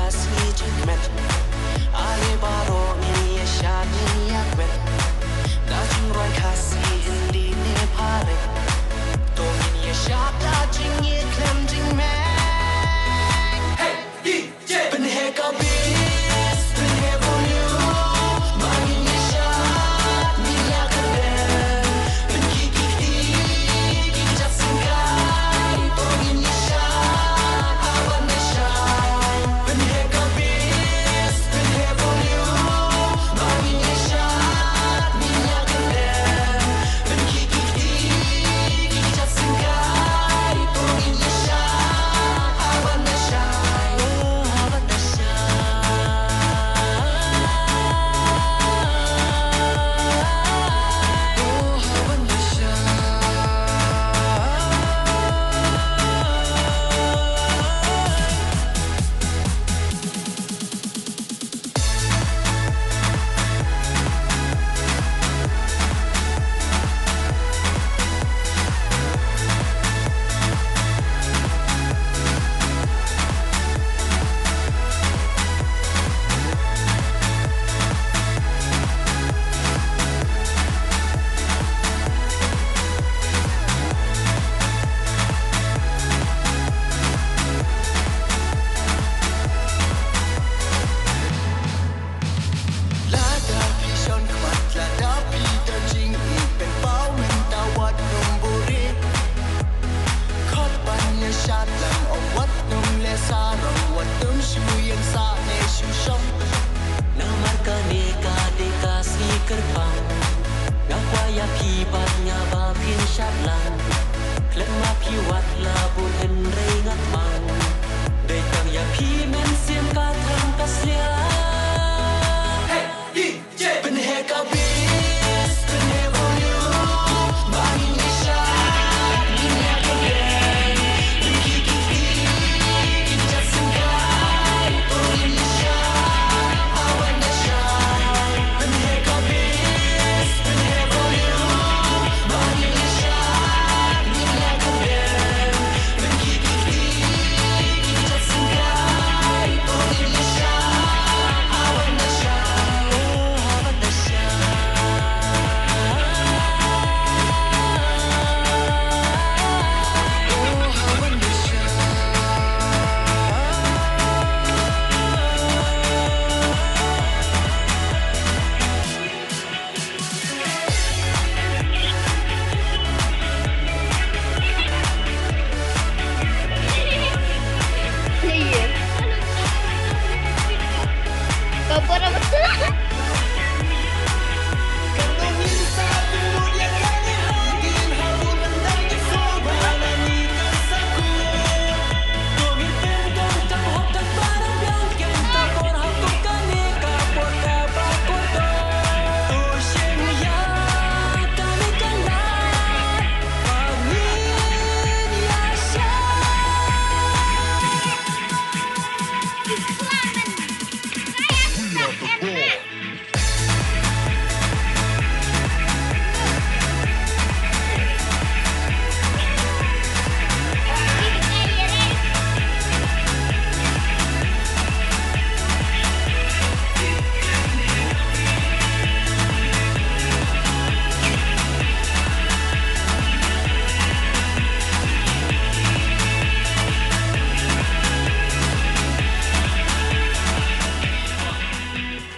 kasih jekmet Ale baro ni syadi yakwet Dajing roi kasih hindi ni pare Tongin ye syada jing ye klem jing mek Hey DJ Penhe kabis Penhe volume Mangin ye syad Mila keren Penki kikti Kijat singkai Tongin ye syad Awan ye syad Penhe kabis Penhe volume Mangin ye syad Mila keren Penki kikti Kijat singkai Tongin ye syad Awan ye syad Awan ye Lada pishon kwat lada pita jing Pen pau men tawat numburi Kot banya syat lang om wat num le sarong Wat tum shu yang sa ne shu shong Namar ka ne ka de kasih kerbang Ngakwa ya pi bat nya ba pin syat lang Klem ma pi wat